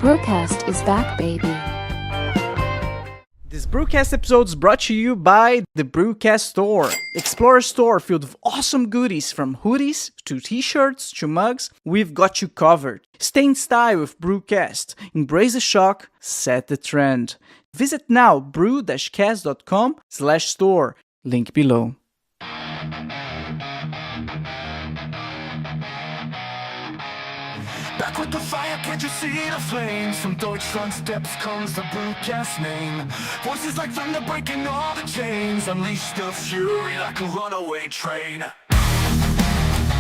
BruCast is back, baby. This BruCast episode is brought to you by the BruCast Store. Explore a store filled with awesome goodies from hoodies to t-shirts to mugs. We've got you covered. Stay in style with BruCast. Embrace the shock, set the trend. Visit now bru-cast.com/store. Link below. Back with the fire, can't you see the flames? From Deutschland steps comes the BruCast name. Voices like thunder breaking all the chains. Unleash the fury like a runaway train.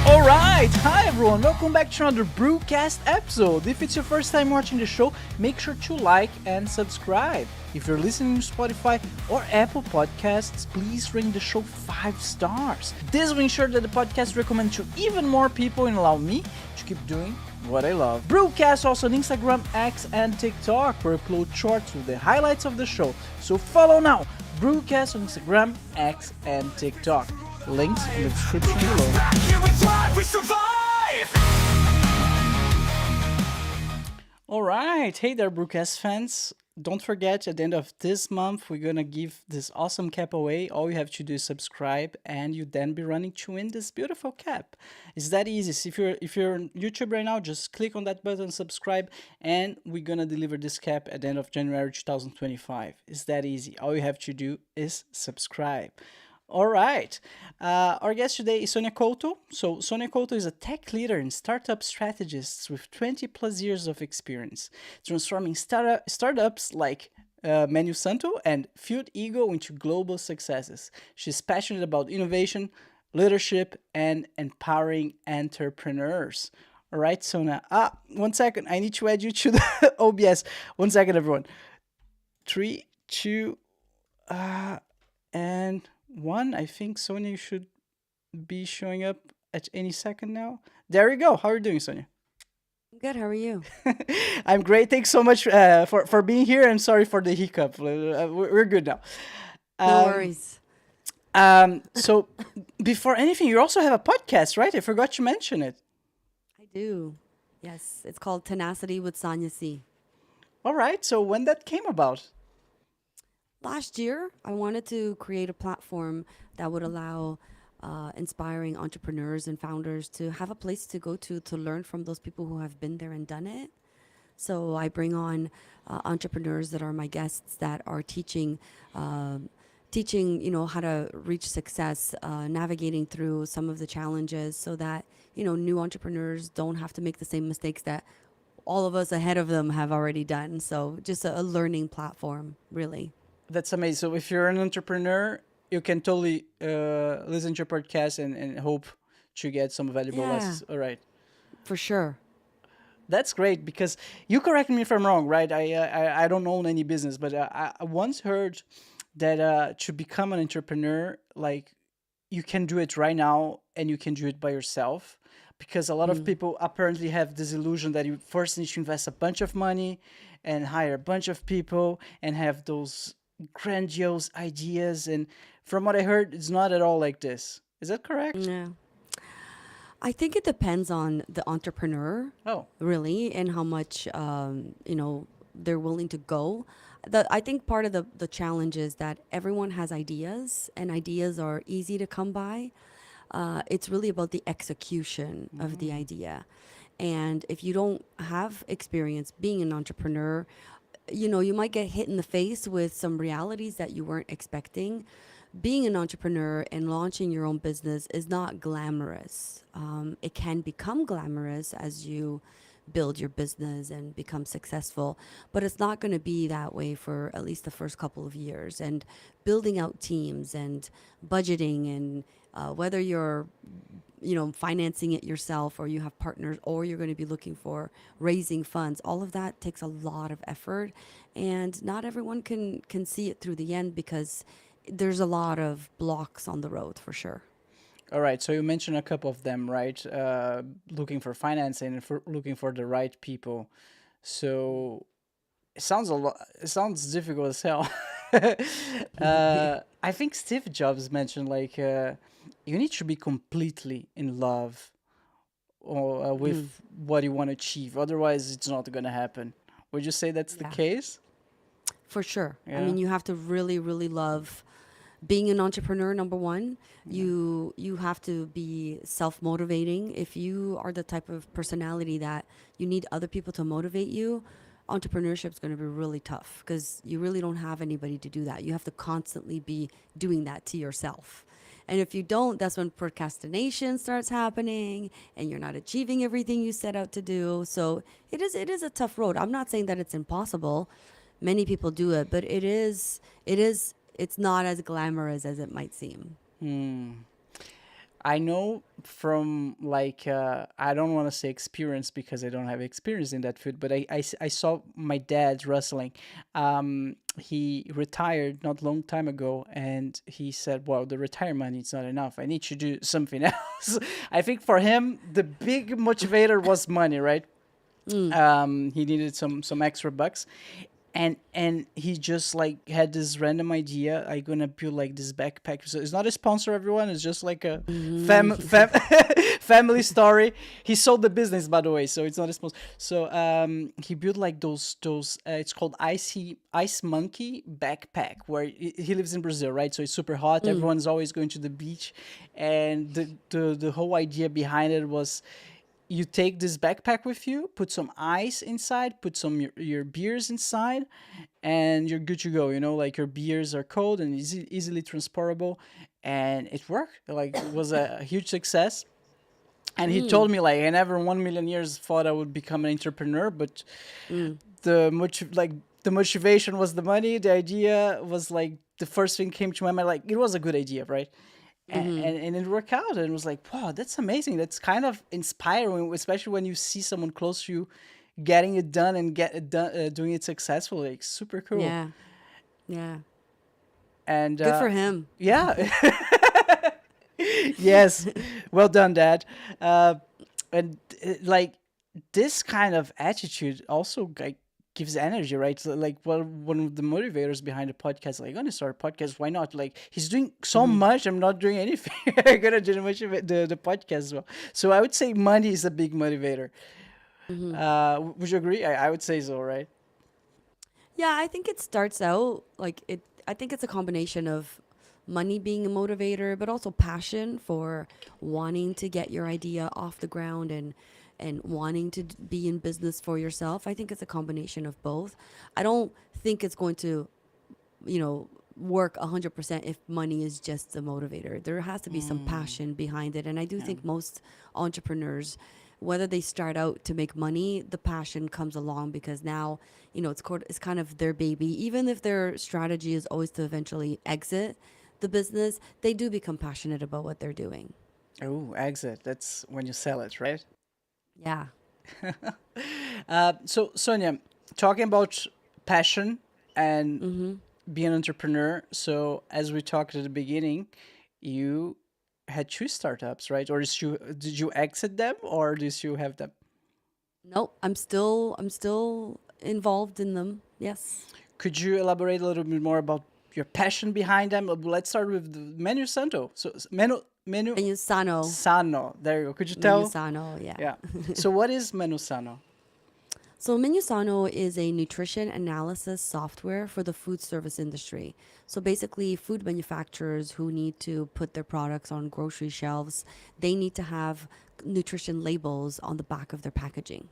Alright, hi everyone, welcome back to another BruCast episode. If it's your first time watching the show, make sure to like and subscribe. If you're listening to Spotify or Apple Podcasts, please rate the show 5 stars. This will ensure that the podcast recommends to even more people and allow me to keep doing what I love. BruCast also on Instagram, X, and TikTok, where I upload shorts with the highlights of the show. So follow now, BruCast on Instagram, X, and TikTok. Links in the description below. Back here we thrive, we survive! Alright, hey there BruCast fans. Don't forget, at the end of this month, we're gonna give this awesome cap away. All you have to do is subscribe, and you then be running to win this beautiful cap. It's that easy. So if you're on YouTube right now, just click on that button, subscribe, and we're gonna deliver this cap at the end of January 2025. It's that easy. All you have to do is subscribe. All right. Our guest today is Sonia Couto. So Sonia Couto is a tech leader and startup strategist with 20 plus years of experience, transforming startups like MenuSano and Field Eagle into global successes. She's passionate about innovation, leadership, and empowering entrepreneurs. All right, Sonia. 1 second. I need to add you to the OBS. 1 second, everyone. 3, 2, and 1. I think Sonia, you should be showing up at any second now. There you go. How are you doing, Sonia? I'm good. How are you? I'm great. Thanks so much for being here. I'm sorry for the hiccup. We're good now. No worries. So before anything, you also have a podcast, right? I forgot to mention it. I do. Yes. It's called Tenacity with Sonia C. All right. So when that came about? Last year, I wanted to create a platform that would allow inspiring entrepreneurs and founders to have a place to go to learn from those people who have been there and done it. So I bring on entrepreneurs that are my guests that are teaching, how to reach success, navigating through some of the challenges so that, new entrepreneurs don't have to make the same mistakes that all of us ahead of them have already done. So just a learning platform, really. That's amazing. So if you're an entrepreneur, you can totally listen to your podcast and hope to get some valuable lessons. All right. For sure. That's great, because you correct me if I'm wrong, right? I don't own any business, but I once heard that to become an entrepreneur, like, you can do it right now and you can do it by yourself, because a lot of people apparently have this illusion that you first need to invest a bunch of money and hire a bunch of people and have those grandiose ideas. And from what I heard, it's not at all like this. Is that correct? Yeah. I think it depends on the entrepreneur, really, and how much, they're willing to go. I think part of the challenge is that everyone has ideas, and ideas are easy to come by. It's really about the execution of the idea. And if you don't have experience being an entrepreneur, you might get hit in the face with some realities that you weren't expecting. Being an entrepreneur and launching your own business is not glamorous. It can become glamorous as you build your business and become successful, but it's not going to be that way for at least the first couple of years. And building out teams and budgeting, and whether you're financing it yourself or you have partners, or you're going to be looking for raising funds, all of that takes a lot of effort, and not everyone can see it through the end, because there's a lot of blocks on the road, for sure. All right. So you mentioned a couple of them, right? Looking for financing and looking for the right people. So it sounds difficult as hell. I think Steve Jobs mentioned, like, you need to be completely in love with what you want to achieve. Otherwise, it's not going to happen. Would you say that's the Yeah. case? For sure. I Yeah. mean, you have to really, really love being an entrepreneur. Number one, you have to be self-motivating. If you are the type of personality that you need other people to motivate you, entrepreneurship is going to be really tough because you really don't have anybody to do that. You have to constantly be doing that to yourself. And if you don't, that's when procrastination starts happening and you're not achieving everything you set out to do. So it is a tough road. I'm not saying that it's impossible. Many people do it, but it's not as glamorous as it might seem. I know from like I don't want to say experience because I don't have experience in that food, but I saw my dad wrestling. He retired not long time ago, and he said, "Well, the retirement money is not enough. I need to do something else." I think for him the big motivator was money, right? He needed some extra bucks, and he just like had this random idea. I gonna build like this backpack. So it's not a sponsor, everyone. It's just like a family story. He sold the business, by the way, so it's not a sponsor. So he built like those. It's called Ice Monkey backpack, where he lives in Brazil, right? So it's super hot. Everyone's always going to the beach, and the whole idea behind it was, you take this backpack with you, put some ice inside, put some your beers inside, and you're good to go. You know, like your beers are cold and easily transportable, and it worked. Like it was a huge success. And he told me like, I never in 1 million years thought I would become an entrepreneur, but the motivation was the money. The idea was like the first thing came to my mind. Like it was a good idea, right? And it worked out, and it was like, wow, that's amazing. That's kind of inspiring, especially when you see someone close to you getting it done and get it done, doing it successfully. Like super cool. Yeah. Yeah. And Good for him. yeah. Yes, well done, Dad. And like this kind of attitude also like gives energy, right? So, like, well, one of the motivators behind the podcast, like, I'm gonna start a podcast. Why not? Like, he's doing so much. I'm not doing anything. I'm gonna do the podcast as well. So I would say money is a big motivator. Would you agree? I would say so, right? Yeah, I think it starts out like it. I think it's a combination of money being a motivator, but also passion for wanting to get your idea off the ground and wanting to be in business for yourself. I think it's a combination of both. I don't think it's going to, work 100% if money is just the motivator. There has to be some passion behind it, and I do think most entrepreneurs, whether they start out to make money, the passion comes along because now, it's kind of their baby. Even if their strategy is always to eventually exit the business, they do become passionate about what they're doing. Oh, exit. That's when you sell it, right? Yeah. So Sonia, talking about passion and being an entrepreneur. So as we talked at the beginning, you had two startups, right? Or did you exit them, or did you have them? Nope, I'm still involved in them. Yes. Could you elaborate a little bit more about your passion behind them? Let's start with the MenuSano. So MenuSano. Sano. There you go. Could you tell? MenuSano, yeah. Yeah. So what is MenuSano? So MenuSano is a nutrition analysis software for the food service industry. So basically, food manufacturers who need to put their products on grocery shelves, they need to have nutrition labels on the back of their packaging,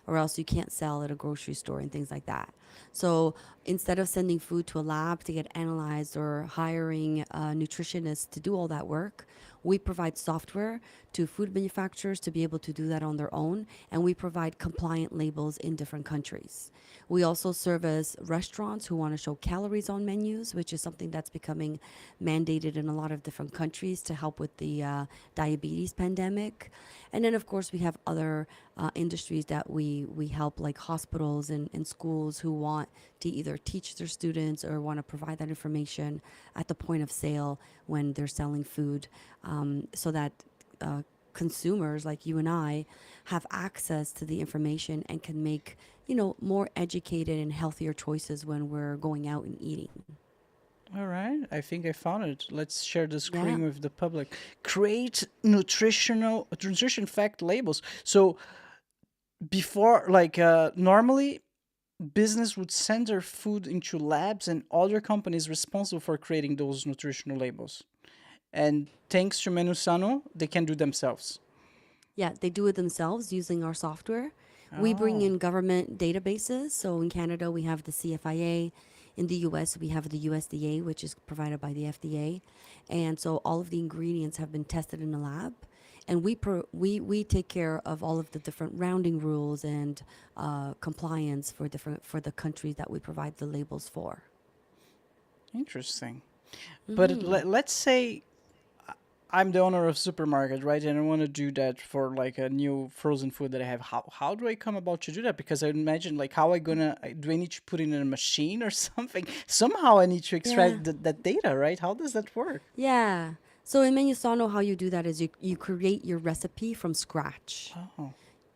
or else you can't sell at a grocery store and things like that. So instead of sending food to a lab to get analyzed or hiring nutritionists to do all that work, we provide software to food manufacturers to be able to do that on their own, and we provide compliant labels in different countries. We also service restaurants who want to show calories on menus, which is something that's becoming mandated in a lot of different countries to help with the diabetes pandemic. And then, of course, we have other industries that we help, like hospitals and schools who want to either teach their students or want to provide that information at the point of sale when they're selling food, so that consumers like you and I have access to the information and can make, more educated and healthier choices when we're going out and eating. All right, I think I found it. Let's share the screen Yeah. with the public. Create nutrition fact labels. So before, like normally, business would send their food into labs and other companies responsible for creating those nutritional labels. And thanks to MenuSano, they can do themselves. Yeah, they do it themselves using our software. We bring Oh, in government databases. So in Canada, we have the CFIA. In the US, we have the USDA, which is provided by the FDA. And so all of the ingredients have been tested in a lab. And we take care of all of the different rounding rules and compliance for the countries that we provide the labels for. interesting. But let's say I'm the owner of supermarket, right? And I want to do that for like a new frozen food that I have. How do I come about to do that? Because I imagine like how I gonna do I need to put it in a machine or something? Somehow I need to Yeah. extract that data, right? How does that work? Yeah. So in MenuSano, how you do that is you create your recipe from scratch Oh,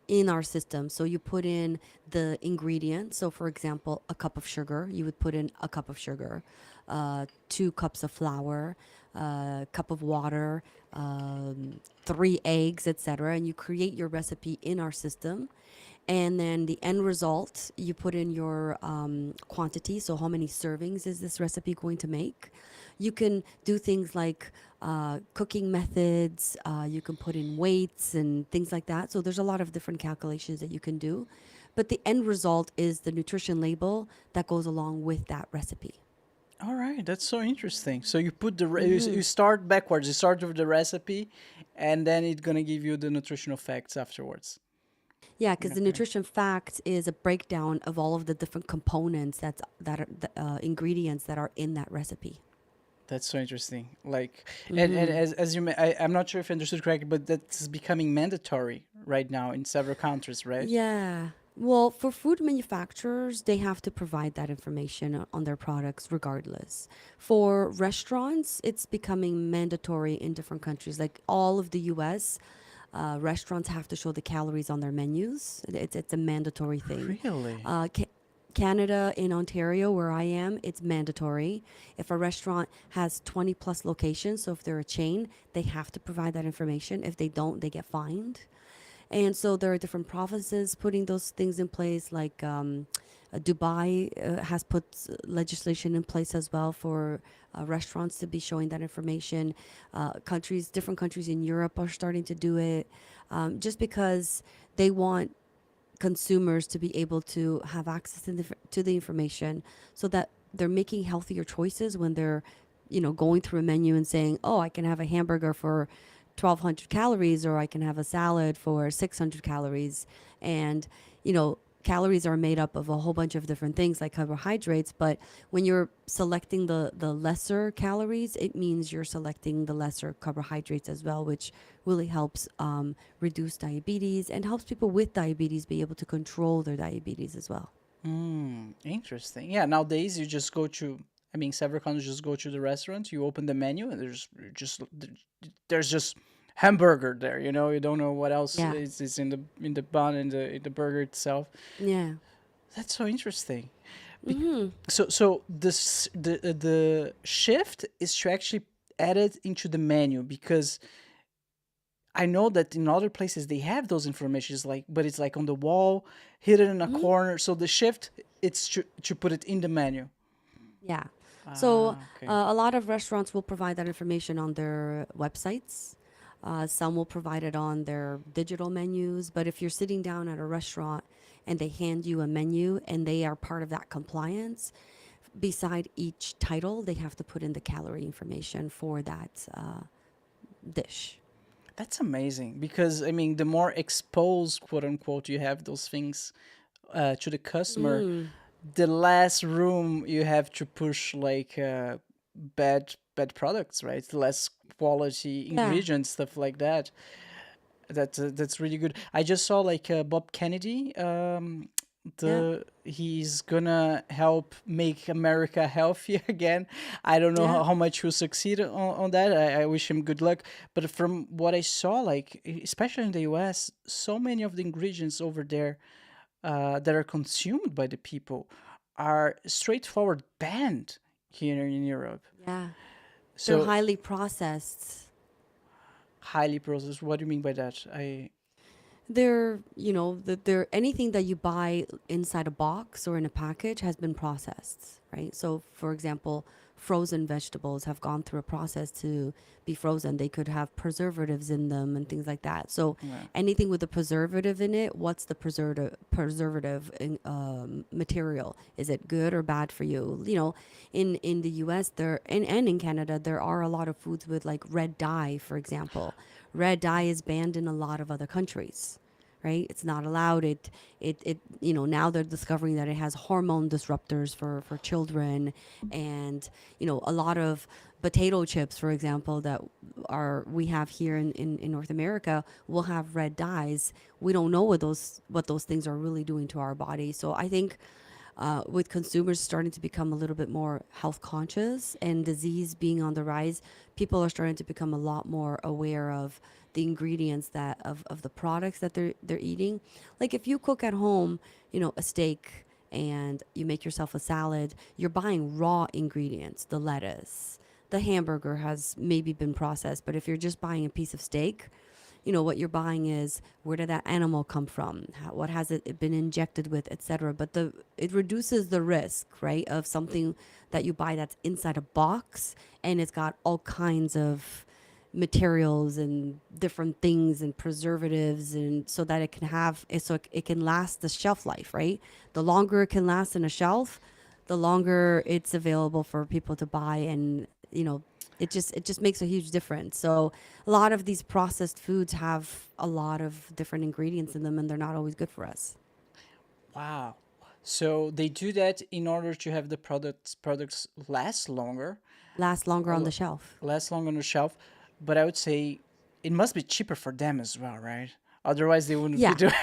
in our system. So you put in the ingredients. So for example, a cup of sugar, you would put in a cup of sugar, 2 cups of flour, a cup of water, 3 eggs, etc. And you create your recipe in our system. And then the end result, you put in your quantity. So, how many servings is this recipe going to make? You can do things like cooking methods, you can put in weights and things like that. So, there's a lot of different calculations that you can do. But the end result is the nutrition label that goes along with that recipe. all right, that's so interesting. So you put you start backwards. You start with the recipe, and then it's gonna give you the nutritional facts afterwards. Yeah, because the Okay. nutrition fact is a breakdown of all of the different components that are the ingredients that are in that recipe. That's so interesting. Like, and as you, I'm not sure if I understood correctly, but that's becoming mandatory right now in several countries, right? Yeah. Well, for food manufacturers, they have to provide that information on their products regardless. For restaurants, it's becoming mandatory in different countries. Like all of the US, restaurants have to show the calories on their menus. It's a mandatory thing. Really? Canada, in Ontario, where I am, it's mandatory. If a restaurant has 20 plus locations, so if they're a chain, they have to provide that information. If they don't, they get fined. And so there are different provinces putting those things in place, like Dubai has put legislation in place as well for restaurants to be showing that information. Different countries in Europe are starting to do it just because they want consumers to be able to have access to the information so that they're making healthier choices when they're going through a menu and saying, oh, I can have a hamburger for 1200 calories, or I can have a salad for 600 calories. And calories are made up of a whole bunch of different things like carbohydrates, but when you're selecting the lesser calories, it means you're selecting the lesser carbohydrates as well, which really helps reduce diabetes and helps people with diabetes be able to control their diabetes as well. Interesting. Yeah, nowadays you just go to, I mean, several countries just go to the restaurant, you open the menu, and just there's just hamburger there. You don't know what else Yeah. is in the bun in the burger itself. Yeah. That's so interesting. So the shift is to actually add it into the menu because I know that in other places they have those informations but it's like on the wall, hidden in a corner. So the shift it's to put it in the menu. Yeah. So Ah, okay. a lot of restaurants will provide that information on their websites. Some will provide it on their digital menus. But if you're sitting down at a restaurant and they hand you a menu and they are part of that compliance, beside each title, they have to put in the calorie information for that dish. That's amazing because I mean the more exposed quote unquote you have those things to the customer, the less room you have to push like bad products, right? Less quality Yeah. ingredients, stuff like that. That's really good. I just saw like Bob Kennedy. Yeah. He's gonna help make America healthy again. I don't know Yeah. how much he'll succeed on that. I wish him good luck. But from what I saw, like especially in the U.S., so many of the ingredients over there that are consumed by the people are straightforward banned here in Europe. Yeah. They're So highly processed. highly processed. What do you mean by that? I They're anything that you buy inside a box or in a package has been processed, right? So, for example, frozen vegetables have gone through a process to be frozen. They could have preservatives in them and things like that. So, Yeah. anything with a preservative in it, what's the material? Is it good or bad for you? In the U.S. and in Canada, there are a lot of foods with like red dye, for example. Red dye is banned in a lot of other countries, right? It's not allowed. Now they're discovering that it has hormone disruptors for children. And, a lot of potato chips, for example, that we have here in North America will have red dyes. We don't know what those things are really doing to our body. So I think with consumers starting to become a little bit more health conscious and disease being on the rise, people are starting to become a lot more aware of the ingredients of the products that they're eating. Like if you cook at home, a steak and you make yourself a salad, you're buying raw ingredients, the lettuce. The hamburger has maybe been processed, but if you're just buying a piece of steak, what you're buying is where did that animal come from, what has it been injected with, etc. But it reduces the risk, right, of something that you buy that's inside a box and it's got all kinds of materials and different things and preservatives, and so that it can last the shelf life, right? The longer it can last in a shelf, the longer it's available for people to buy. And it just makes a huge difference. So a lot of these processed foods have a lot of different ingredients in them, and they're not always good for us. Wow. So they do that in order to have the products last longer, Last longer on or the shelf. last long on the shelf. But I would say it must be cheaper for them as well, right? Otherwise, they wouldn't be Yeah. doing.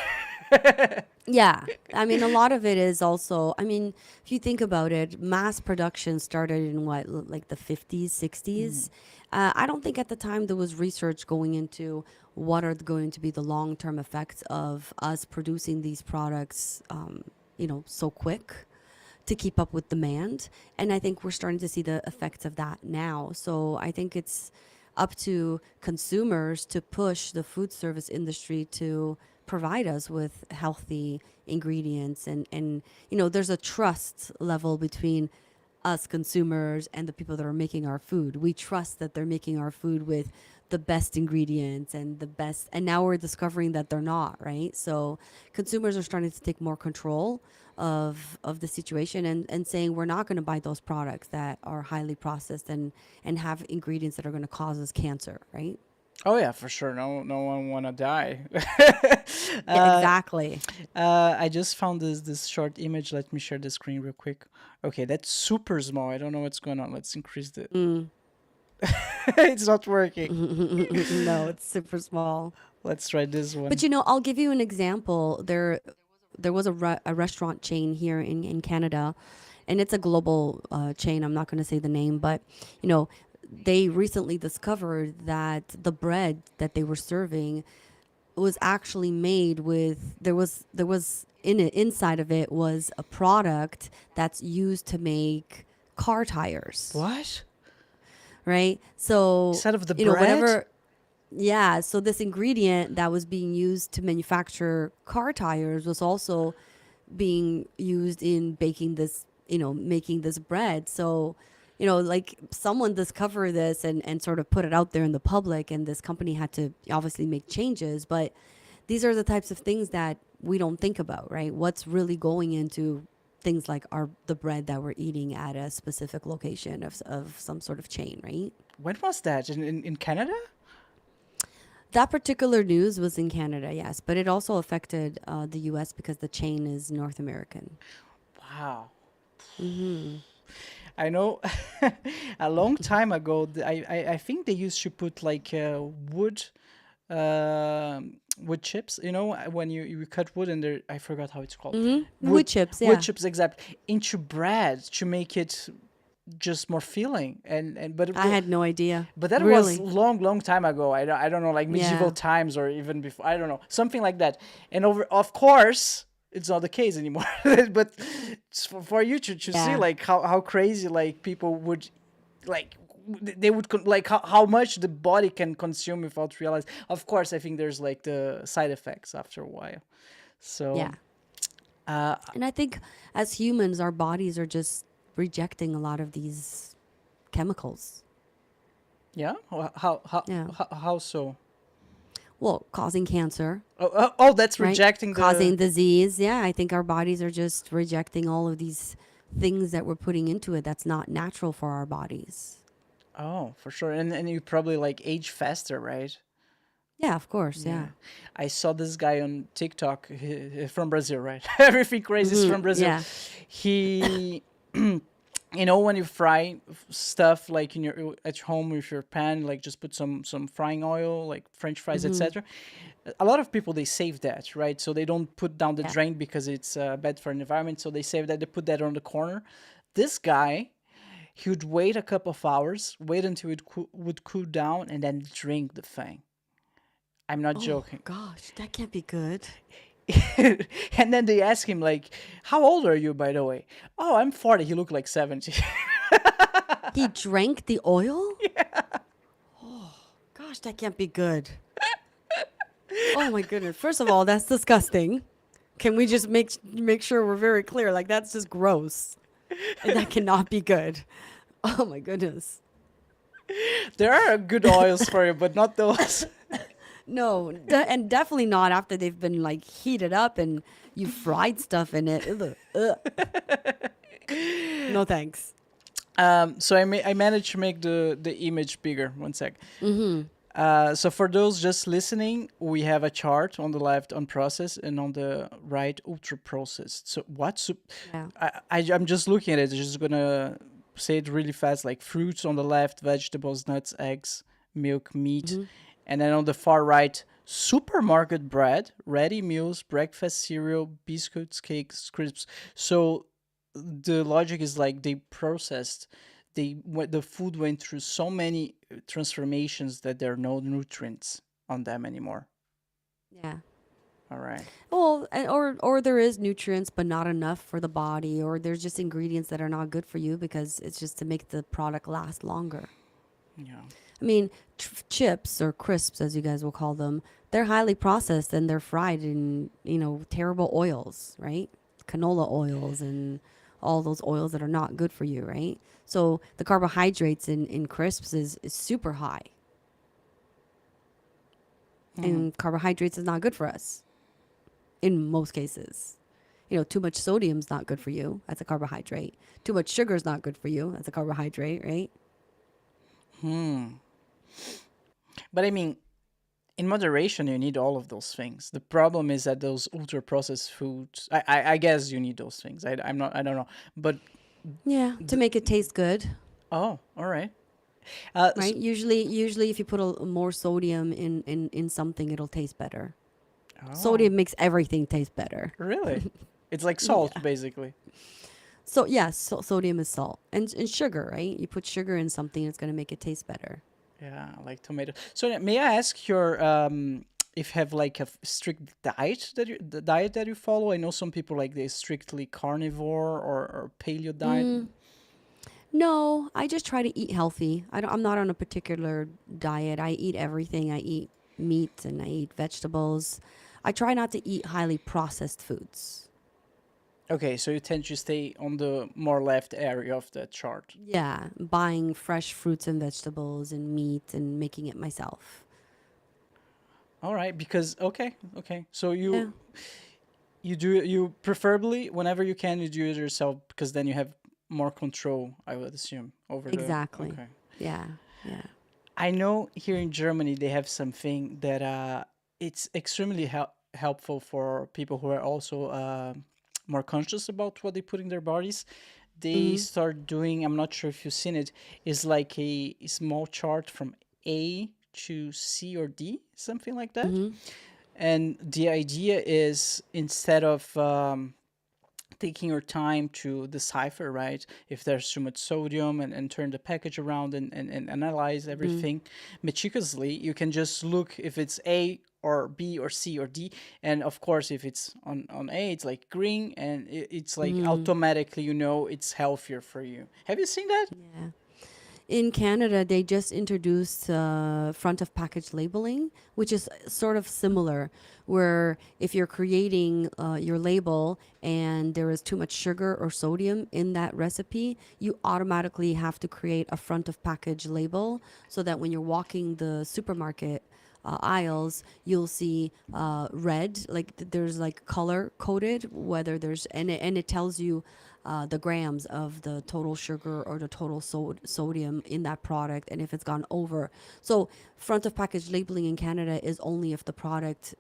Yeah. I mean, a lot of it is also, if you think about it, mass production started in like the 50s, 60s. I don't think at the time there was research going into what are going to be the long term effects of us producing these products, so quick to keep up with demand. And I think we're starting to see the effects of that now. So I think it's up to consumers to push the food service industry to provide us with healthy ingredients. And there's a trust level between us consumers and the people that are making our food. We trust that they're making our food with the best ingredients and the best, and now we're discovering that they're not, right? So consumers are starting to take more control of the situation, and saying we're not going to buy those products that are highly processed and have ingredients that are going to cause us cancer, right? Oh yeah, for sure. No one wanna die. Yeah, exactly. I just found this short image. Let me share the screen real quick. Okay, that's super small. I don't know what's going on. Let's increase the. It's not working. No, it's super small. Let's try this one. But I'll give you an example. There was a restaurant chain here in Canada, and it's a global chain. I'm not going to say the name, but they recently discovered that the bread that they were serving was actually made with there was in it, inside of it was a product that's used to make car tires, What? right? So Instead of the whatever. bread? Yeah, so this ingredient that was being used to manufacture car tires was also being used in baking this, making this bread. So, like someone discovered this and sort of put it out there in the public, and this company had to obviously make changes. But these are the types of things that we don't think about, right? What's really going into things like the bread that we're eating at a specific location of some sort of chain, right? When was that? In Canada? That particular news was in Canada, yes, but it also affected the U.S. because the chain is North American. Wow. I know a long time ago, I think they used to put like wood wood chips, when you cut wood and I forgot how it's called. Wood chips, yeah. Wood chips, exactly, into bread to make it just more filling. But I had no idea. but that Really? was long time ago. I don't know, like medieval Yeah. times or even before. I don't know, something like that. And of course, it's not the case anymore. But it's for you to see Yeah. like how crazy like people would like they would like how much the body can consume without realize. Of course, I think there's like the side effects after a while. So Yeah. And I think as humans, our bodies are just rejecting a lot of these chemicals. yeah, Yeah. how so? Well, causing cancer, Oh, that's right? rejecting Causing the. disease. Yeah, I think our bodies are just rejecting all of these things that we're putting into it that's not natural for our bodies. Oh, for sure, and you probably like age faster, right? Yeah, of course. Yeah, Yeah. I saw this guy on TikTok from Brazil, right? Everything crazy is from Brazil. Yeah. He, you know, when you fry stuff like in your at home with your pan, like just put some frying oil, like French fries, etc. A lot of people they save that, right? So they don't put down the Yeah. drain because it's bad for the environment. So they save that. They put that on the corner. This guy, he would wait a couple of hours, wait until it would cool down, and then drink the thing. I'm not Oh joking. gosh, that can't be good. And then they ask him like, "How old are you, by the way?" "Oh, I'm 40." He looked like 70. He drank the oil? Yeah. Oh gosh, that can't be good. Oh my goodness. First of all, that's disgusting. Can we just make sure we're very clear? Like that's just gross. And that cannot be good. Oh my goodness. There are good oils for you, but not those. No, and definitely not after they've been like heated up and you fried stuff in it. Ugh, ugh. No thanks. So I managed to make the image bigger. One sec. So for those just listening, we have a chart on the left unprocessed and on the right ultra processed. So Yeah. I'm just looking at it. I'm just gonna say it really fast. Like fruits on the left, vegetables, nuts, eggs, milk, meat, and then on the far right, supermarket bread, ready meals, breakfast cereal, biscuits, cakes, crisps. So the logic is like they processed the food went through so many transformations that there are no nutrients on them anymore. Yeah. All right. Well, or there is nutrients but not enough for the body, or there's just ingredients that are not good for you because it's just to make the product last longer. Yeah. I mean, chips or crisps, as you guys will call them, they're highly processed and they're fried in, terrible oils, right? Canola oils and all those oils that are not good for you, right? So the carbohydrates in crisps is super high. And carbohydrates is not good for us in most cases. Too much sodium is not good for you. That's a carbohydrate. Too much sugar is not good for you. That's a carbohydrate, right? But I mean, in moderation, you need all of those things. The problem is that those ultra processed foods. I guess you need those things. I'm not. I don't know. But Yeah, to make it taste good, oh, all right. right? Usually, if you put more sodium in something, it'll taste better. Sodium makes everything taste better. Really? It's like salt, basically. So yeah, sodium is salt and sugar, right? You put sugar in something, it's gonna make it taste better. Yeah, like tomato. So may I ask your if you have like a strict diet the diet that you follow? I know some people like they strictly carnivore or paleo diet. No, I just try to eat healthy. I'm not on a particular diet. I eat everything. I eat meat and I eat vegetables. I try not to eat highly processed foods. Okay, so you tend to stay on the more left area of the chart. Yeah, buying fresh fruits and vegetables and meat and making it myself. All right, because okay. So Yeah, you preferably whenever you can you do it yourself because then you have more control, I would assume, over the. exactly. Okay. Yeah, yeah. I know here in Germany they have something that it's extremely helpful for people who are also more conscious about what they put in their bodies. They start doing, I'm not sure if you've seen it, is like a small chart from A to C or D, something like that. And the idea is instead of taking your time to decipher, right, if there's too much sodium and turn the package around and analyze everything meticulously, you can just look if it's A or B or C or D. And of course, if it's on A, it's like green and it's like automatically, it's healthier for you. Have you seen that? Yeah. In Canada, they just introduced front of package labeling, which is sort of similar, where if you're creating your label and there is too much sugar or sodium in that recipe, you automatically have to create a front of package label so that when you're walking the supermarket aisles, you'll see red, like there's like color coded, whether there's, and it tells you the grams of the total sugar or the total sodium in that product and if it's gone over. So front of package labeling in Canada is only if the product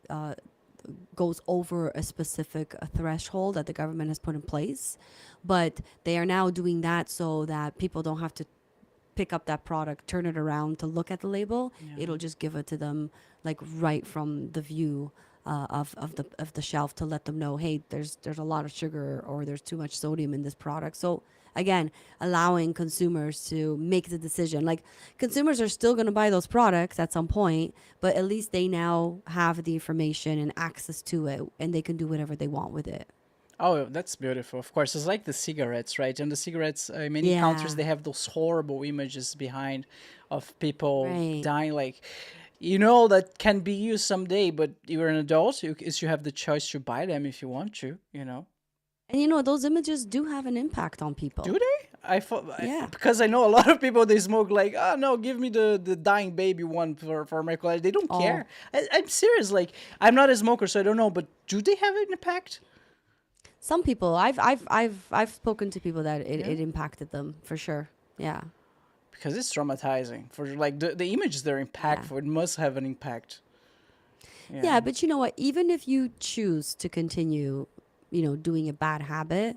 goes over a specific threshold that the government has put in place. But they are now doing that so that people don't have to pick up that product, turn it around to look at the label. It'll just give it to them like right from the view of the shelf to let them know, hey, there's a lot of sugar or there's too much sodium in this product. So again, allowing consumers to make the decision. Like consumers are still going to buy those products at some point, but at least they now have the information and access to it, and they can do whatever they want with it. Oh, that's beautiful. Of course, it's like the cigarettes, right? And the cigarettes, many countries, they have those horrible images behind of people dying. Like, you know, that can be used someday, but you're an adult, you have the choice to buy them if you want to, you know. And you know, those images do have an impact on people. Do they? I thought, because I know a lot of people, they smoke like, oh no, give me the dying baby one for my college. They don't care. I'm serious. Like, I'm not a smoker, so I don't know. But do they have an impact? Some people, I've spoken to people that it impacted them for sure. Yeah. Because it's traumatizing. For like the images, they're impactful. It must have an impact. Yeah, but you know what? Even if you choose to continue, you know, doing a bad habit,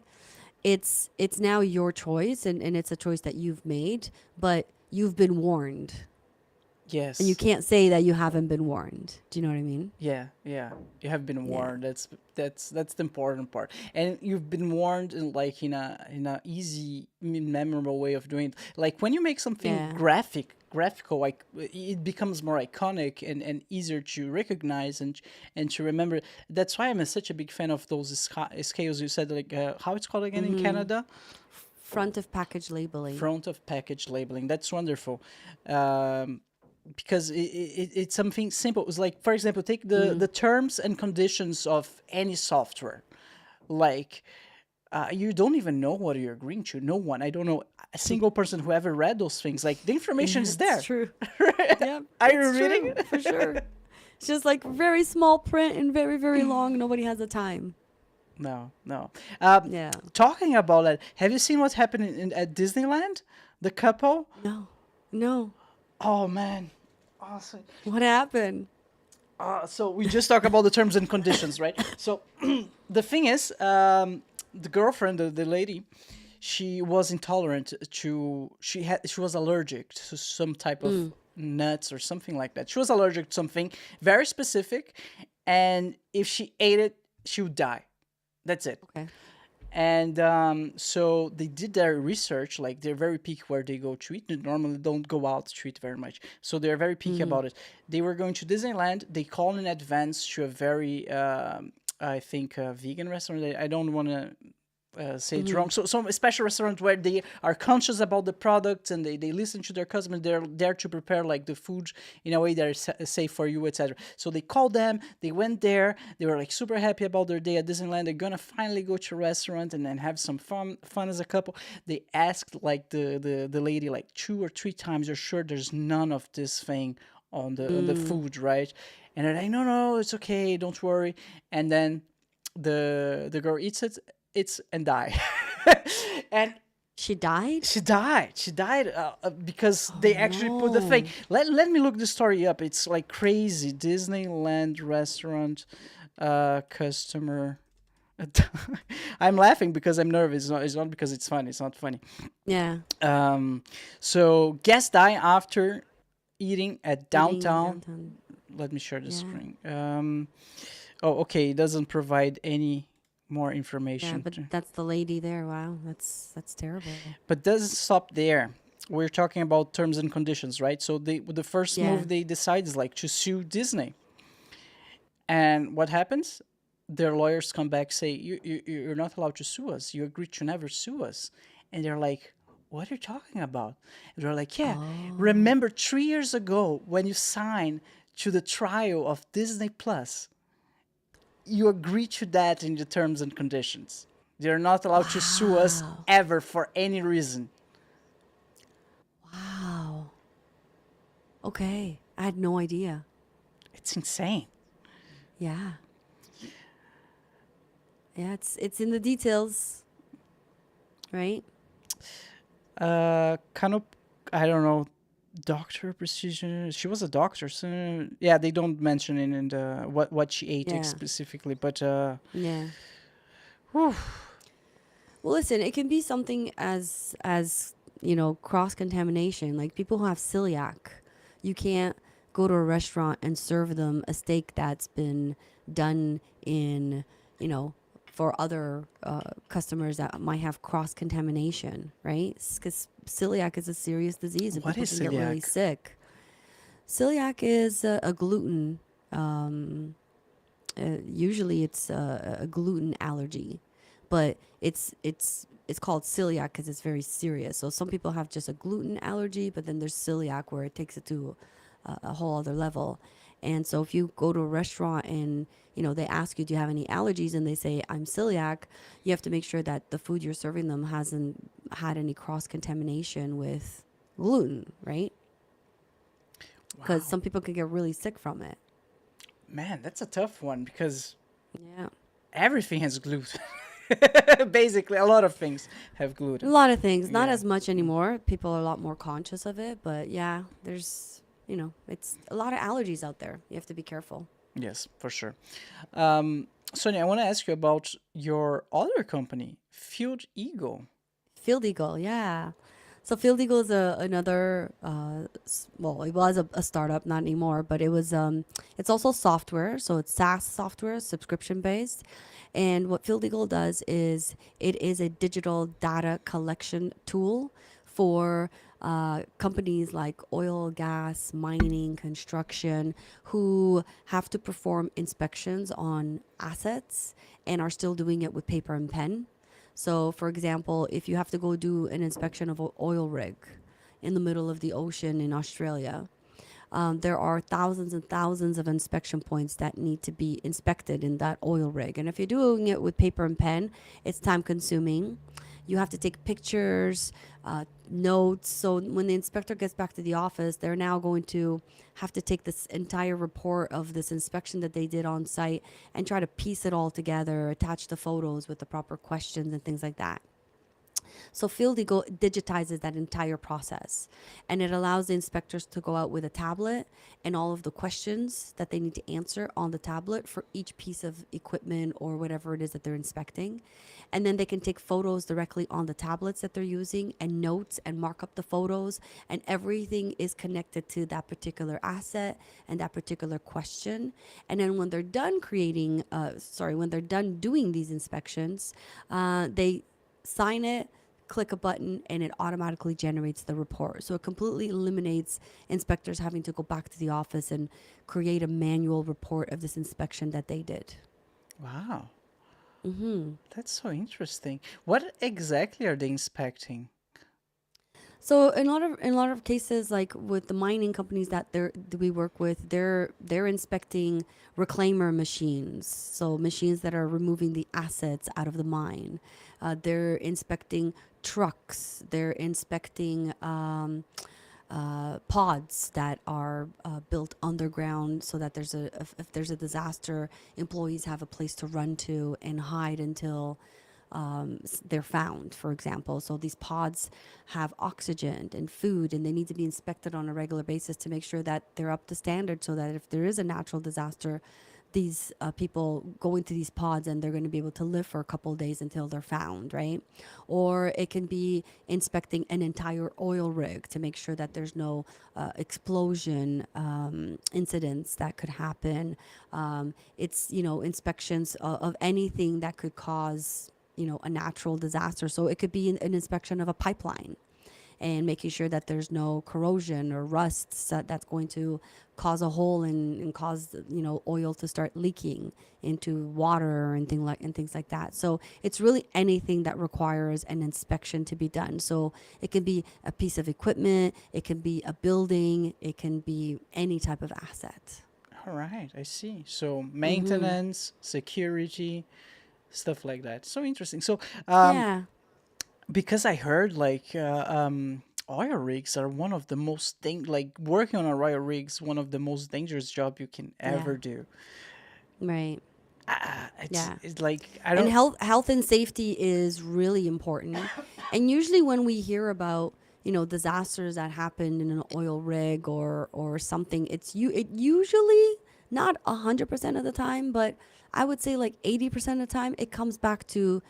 it's now your choice, and it's a choice that you've made, but you've been warned. Yes. And you can't say that you haven't been warned. Do you know what I mean? Yeah. You have been warned. That's the important part. And you've been warned in like in a easy, memorable way of doing it. Like when you make something graphical, like it becomes more iconic and easier to recognize and to remember. That's why I'm such a big fan of those scales you said, like how it's called again in Canada? Front of package labeling. Front of package labeling. That's wonderful. Because it's something simple. It's like, for example, take the terms and conditions of any software. Like, you don't even know what you're agreeing to. No one. I don't know a single person who ever read those things. Like, the information is there. It's true. Yeah, Are you reading? For sure. It's just like very small print and very, very long. Nobody has the time. No. Yeah. Talking about that, have you seen what's happening at Disneyland? The couple? No. Oh, man. Awesome. What happened? So we just talked about the terms and conditions, right? So the thing is, the girlfriend, the lady, she was intolerant to, she was allergic to some type of nuts or something like that. She was allergic to something very specific, and if she ate it, she would die. That's it. Okay. And so they did their research, like they're very picky where they go to eat. They normally don't go out to eat very much. So they're very picky about it. They were going to Disneyland. They called in advance to a very, I think, vegan restaurant. I don't want to say it's wrong. So some special restaurant where they are conscious about the product and they listen to their customers. They're there to prepare like the food in a way that is safe for you, etc. So they called them. They went there. They were like super happy about their day at Disneyland. They're gonna finally go to a restaurant and then have some fun as a couple. They asked like the lady like 2 or 3 times. You're sure there's none of this thing on the food, right? And they're like, no, it's okay. Don't worry. And then the girl eats it. And die. And she died because they actually put the thing. Let me look the story up. It's like crazy. Disneyland restaurant customer. I'm laughing because I'm nervous. It's not because it's funny. It's not funny. Yeah. So guests die after eating at downtown. Let me share the screen. Okay. It doesn't provide any more information. Yeah, but that's the lady there. Wow, that's terrible. But doesn't stop there. We're talking about terms and conditions, right? So the first move they decide is like to sue Disney. And what happens? Their lawyers come back, say you're not allowed to sue us. You agreed to never sue us. And they're like, what are you talking about? And they're like, yeah, Oh, remember 3 years ago when you signed to the trial of Disney Plus, you agree to that in the terms and conditions. They're not allowed to sue us wow. ever for any reason. Wow. Okay. I had no idea. It's insane. Yeah. Yeah, it's in the details, right? Kind of, I don't know, doctor precision. She was a doctor, so yeah, they don't mention it in the what she ate Yeah. specifically, but Yeah. whew, Well, listen, it can be something as cross contamination. Like people who have celiac, you can't go to a restaurant and serve them a steak that's been done in, you know, for other customers that might have cross contamination, right? Because celiac is a serious disease and what people is can get really celiac? sick. Celiac is a gluten. Usually, it's a gluten allergy, but it's called celiac because it's very serious. So some people have just a gluten allergy, but then there's celiac where it takes it to a whole other level. And so if you go to a restaurant and they ask you, do you have any allergies, and they say I'm celiac, you have to make sure that the food you're serving them hasn't had any cross contamination with gluten, right? Because Wow, some people can get really sick from it. man, that's a tough one because Yeah. everything has gluten. Basically, a lot of things have A gluten. lot of things, not Yeah. as much anymore. People are a lot more conscious of it, but yeah, it's a lot of allergies out there. You have to be careful. Yes, for sure. Sonia, I want to ask you about your other company, Field Eagle. Field Eagle, yeah. So Field Eagle is another, well, it was a startup, not anymore, but it's also software. So it's SaaS software, subscription based. And what Field Eagle does is it is a digital data collection tool for companies like oil, gas, mining, construction, who have to perform inspections on assets and are still doing it with paper and pen. So, for example, if you have to go do an inspection of an oil rig in the middle of the ocean in Australia, there are thousands and thousands of inspection points that need to be inspected in that oil rig. And if you're doing it with paper and pen, it's time consuming. You have to take pictures, notes. So when the inspector gets back to the office, they're now going to have to take this entire report of this inspection that they did on site and try to piece it all together, attach the photos with the proper questions and things like that. So Field Eagle digitizes that entire process, and it allows the inspectors to go out with a tablet and all of the questions that they need to answer on the tablet for each piece of equipment or whatever it is that they're inspecting. And then they can take photos directly on the tablets that they're using and notes and mark up the photos, and everything is connected to that particular asset and that particular question. And then when they're done when they're done doing these inspections, they sign it, click a button, and it automatically generates the report. So it completely eliminates inspectors having to go back to the office and create a manual report of this inspection that they did. Wow, that's so interesting. What exactly are they inspecting? So in a lot of cases, like with the mining companies that we work with, they're inspecting reclaimer machines, so machines that are removing the assets out of the mine. They're inspecting trucks. They're inspecting pods that are built underground, so that if there's a disaster, employees have a place to run to and hide until they're found, for example. So these pods have oxygen and food, and they need to be inspected on a regular basis to make sure that they're up to standard, so that if there is a natural disaster, these people go into these pods and they're going to be able to live for a couple of days until they're found, right? Or it can be inspecting an entire oil rig to make sure that there's no explosion incidents that could happen. It's inspections of anything that could cause a natural disaster. So it could be an inspection of a pipeline. and making sure that there's no corrosion or rust that's going to cause a hole and cause oil to start leaking into water and things like that. So it's really anything that requires an inspection to be done. So it can be a piece of equipment, it can be a building, it can be any type of asset. All right, I see. So maintenance, security, stuff like that. So interesting. So Yeah. because I heard oil rigs are one of the most working on a oil rigs one of the most dangerous job you can ever Yeah. do. Right. Yeah. It's like I And don't. health and safety is really important. And usually when we hear about disasters that happen in an oil rig or something, it usually, not 100% of the time, but I would say like 80% of the time, it comes back to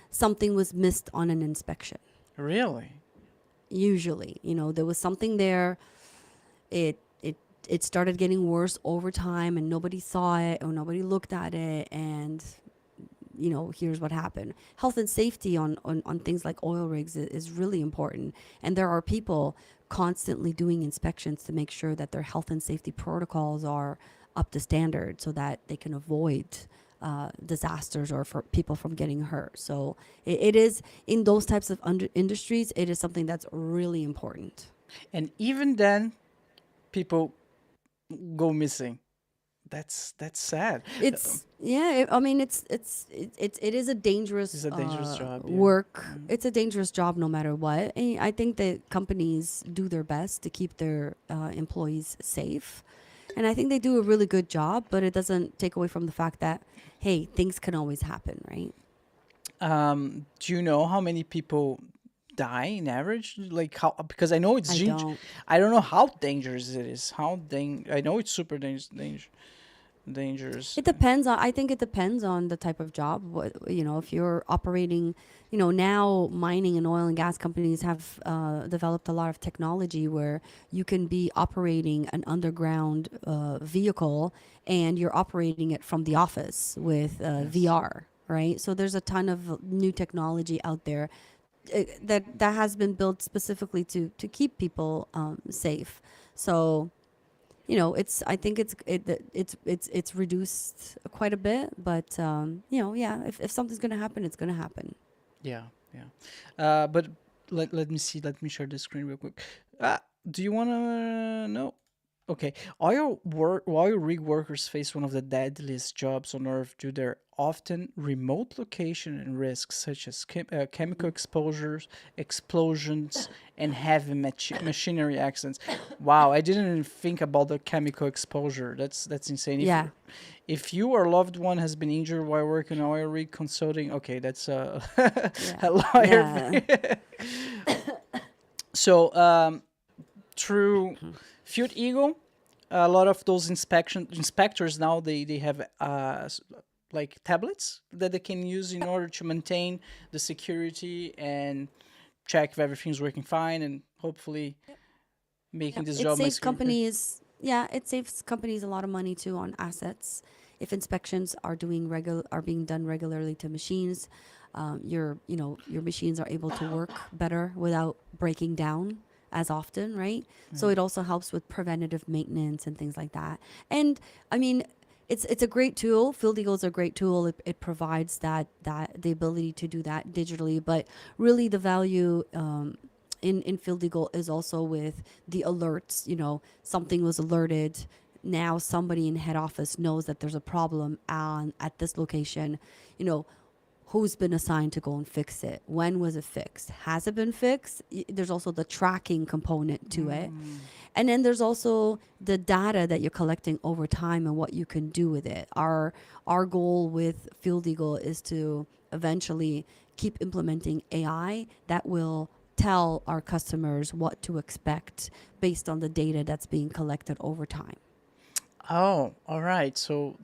something was missed on an inspection. Really? Usually, there was something there. It started getting worse over time, and nobody saw it or nobody looked at it, and here's what happened. Health and safety on things like oil rigs is really important, and there are people constantly doing inspections to make sure that their health and safety protocols are up to standard so that they can avoid disasters or for people from getting hurt. So it is, in those types of industries, it is something that's really important. And even then, people go missing. That's sad. It's I mean, it is a dangerous It's a dangerous job. Yeah. work. It's a dangerous job no matter what. And I think that companies do their best to keep their employees safe, and I think they do a really good job. But it doesn't take away from the fact that, hey, things can always happen, right? Do you know how many people die in average? Like how? Because I know it's I dangerous. don't. I don't know how dangerous it is. I know it's super dangerous. It depends on. I think it depends on the type of job. What if you're operating, now mining and oil and gas companies have developed a lot of technology where you can be operating an underground vehicle and you're operating it from the office with VR, right? So there's a ton of new technology out there that has been built specifically to keep people safe. So it's, I think it's reduced quite a bit, but yeah, if something's gonna happen, it's gonna happen. Yeah, yeah. But let me see. Let me share the screen real quick. Do you wanna know? Okay. Oil rig workers face one of the deadliest jobs on Earth due to their often remote location and risks such as chemical exposures, explosions, and heavy machinery accidents. Wow, I didn't even think about the chemical exposure. That's insane. Yeah. If you or loved one has been injured while working on oil rig consulting, okay, that's a Yeah. lawyer. Yeah. So, through Field Eagle, a lot of those inspectors now they have like tablets that they can use in order to maintain the security and check if everything's working fine and hopefully making this It job saves much quicker. companies. Yeah, it saves companies a lot of money too on assets. If inspections are being done regularly to machines, your machines are able to work better without breaking down as often, right? So it also helps with preventative maintenance and things like that. And I mean, it's a great tool. Field Eagle is a great tool. It provides that the ability to do that digitally, but really the value in Field Eagle is also with the alerts. Something was alerted. Now somebody in head office knows that there's a problem at this location. Who's been assigned to go and fix it? When was it fixed? Has it been fixed? There's also the tracking component to it. And then there's also the data that you're collecting over time and what you can do with it. Our goal with Field Eagle is to eventually keep implementing AI that will tell our customers what to expect based on the data that's being collected over time. Oh, all right. So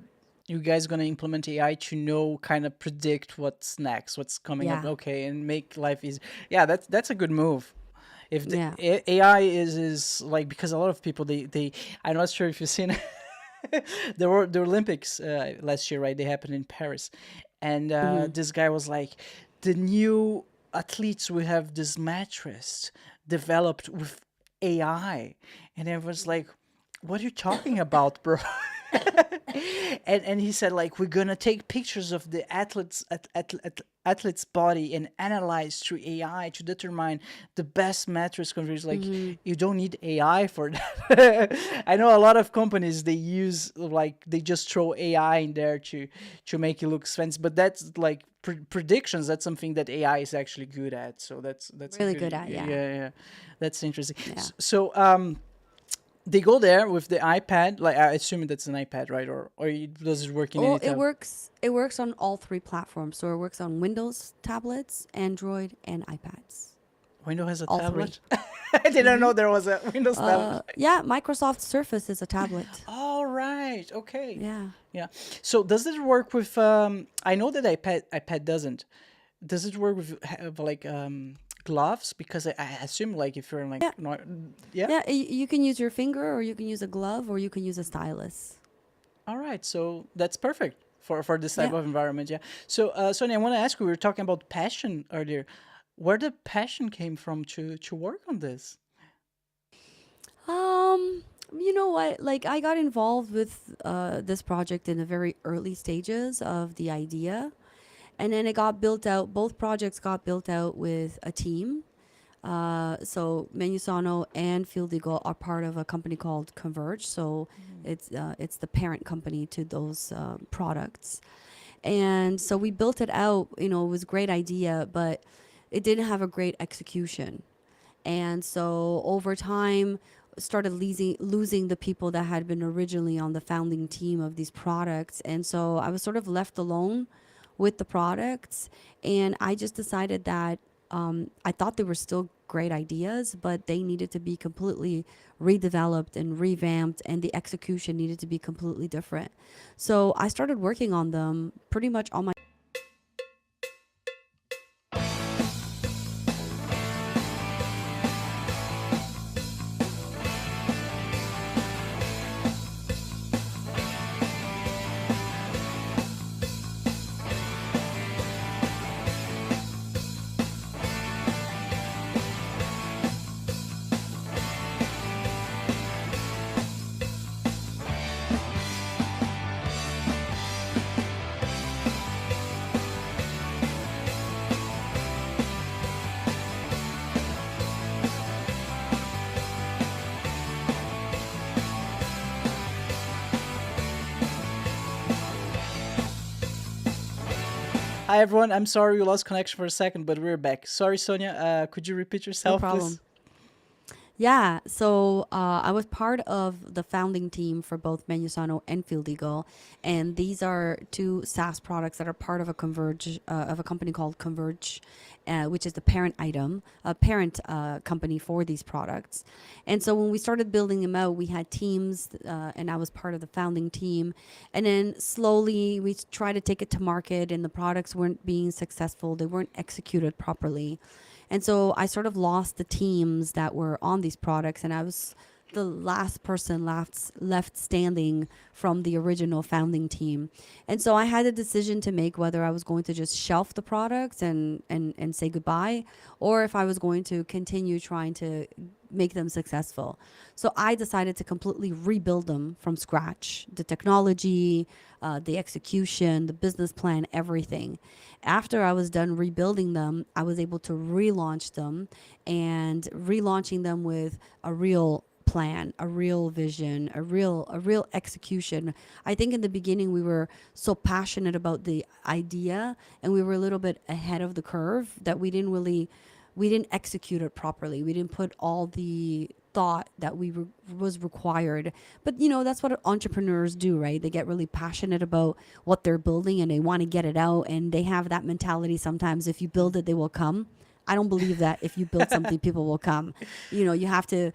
you guys gonna implement AI to know, kind of predict what's next, what's coming up, Yeah. okay, and make life easy. Yeah, that's a good move. If the Yeah. AI is like, because a lot of people they I'm not sure if you've seen the Olympics last year, right? They happened in Paris, and this guy was like, the new athletes will have this mattress developed with AI. And I was like, what are you talking about, bro? And he said, like, we're gonna take pictures of the athlete's body and analyze through AI to determine the best mattress conversion. Like, you don't need AI for that. I know a lot of companies, they use, like, they just throw AI in there to make it look fancy, but that's like predictions. That's something that AI is actually good at. So that's Really good at, yeah. yeah. That's interesting. Yeah. So they go there with the iPad. Like, I assume that's an iPad, right? Or does it work in Well, any tab? it works on all three platforms. So it works on Windows tablets, Android, and iPads. Windows has a All tablet? I didn't know there was a Windows tablet. Yeah, Microsoft Surface is a tablet. All right. Okay. Yeah. Yeah. So does it work with? I know that iPad doesn't. Does it work with like gloves? Because I assume, like, if you're in, like, Yeah. Yeah. Yeah, you can use your finger, or you can use a glove, or you can use a stylus. All right, so that's perfect for this type Yeah. of environment. Yeah. So Sonia, I want to ask you. We were talking about passion earlier. Where the passion came from to work on this? You know what? Like, I got involved with this project in the very early stages of the idea, and then it got built out. Both projects got built out with a team. So MenuSano and Field Eagle are part of a company called Converge. So it's the parent company to those products. And so we built it out. You know, it was a great idea, but it didn't have a great execution. And so over time, started losing the people that had been originally on the founding team of these products. And so I was sort of left alone with the products. And I just decided that I thought they were still great ideas, but they needed to be completely redeveloped and revamped, and the execution needed to be completely different. So I started working on them pretty much on my. Hi everyone. I'm sorry we lost connection for a second, but we're back. Sorry, Sonia. Could you repeat yourself, No problem. please? Yeah, so I was part of the founding team for both MenuSano and Field Eagle, and these are two SaaS products that are part of a company called Converge, which is the parent company for these products. And so when we started building them out, we had teams, and I was part of the founding team. And then slowly we tried to take it to market, and the products weren't being successful; they weren't executed properly. And so I sort of lost the teams that were on these products, and I was the last person left standing from the original founding team. And so I had a decision to make whether I was going to just shelf the products and say goodbye, or if I was going to continue trying to make them successful. So I decided to completely rebuild them from scratch. The technology, the execution, the business plan, everything. After I was done rebuilding them, I was able to relaunch them, and relaunching them with a real plan, a real vision, a real execution. I think in the beginning we were so passionate about the idea, and we were a little bit ahead of the curve that we didn't execute it properly. We didn't put all the thought that was required. But that's what entrepreneurs do, right? They get really passionate about what they're building, and they want to get it out, and they have that mentality sometimes: if you build it, they will come. I don't believe that if you build something, people will come. You have to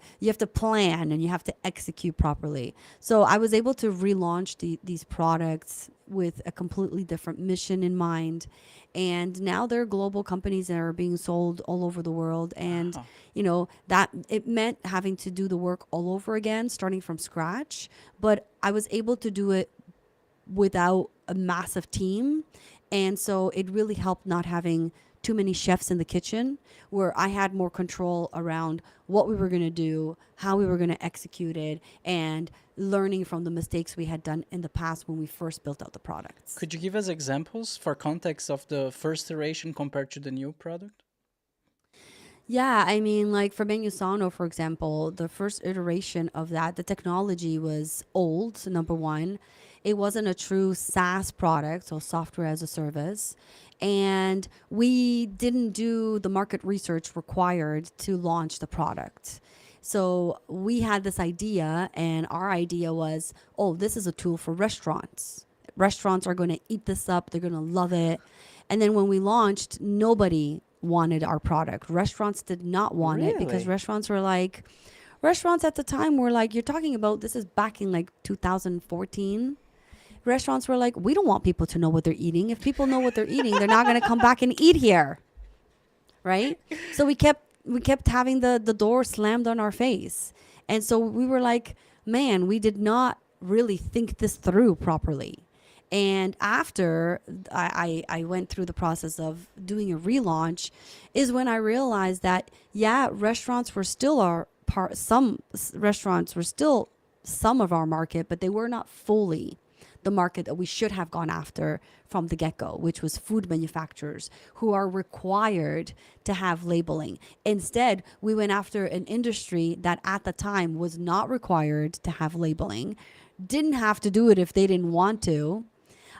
plan, and you have to execute properly. So I was able to relaunch these products with a completely different mission in mind. And now they're global companies that are being sold all over the world. And, that it meant having to do the work all over again, starting from scratch. But I was able to do it without a massive team. And so it really helped not having too many chefs in the kitchen, where I had more control around what we were going to do, how we were going to execute it, and learning from the mistakes we had done in the past when we first built out the products. Could you give us examples for context of the first iteration compared to the new product? Yeah, I mean, like for MenuSano, for example, the first iteration of that, the technology was old, number one. It wasn't a true SaaS product, so software as a service. And we didn't do the market research required to launch the product. So we had this idea, and our idea was, oh, this is a tool for restaurants. Restaurants are going to eat this up, they're going to love it. And then when we launched, nobody wanted our product. Restaurants did not want it because restaurants at the time were like, you're talking about, this is back in like 2014. Restaurants were like, we don't want people to know what they're eating. If people know what they're eating, they're not going to come back and eat here. Right? So we kept having the door slammed on our face. And so we were like, man, we did not really think this through properly. And after I went through the process of doing a relaunch is when I realized that, yeah, restaurants were still some restaurants were still some of our market, but they were not fully the market that we should have gone after from the get-go, which was food manufacturers who are required to have labeling. Instead, we went after an industry that at the time was not required to have labeling, didn't have to do it if they didn't want to.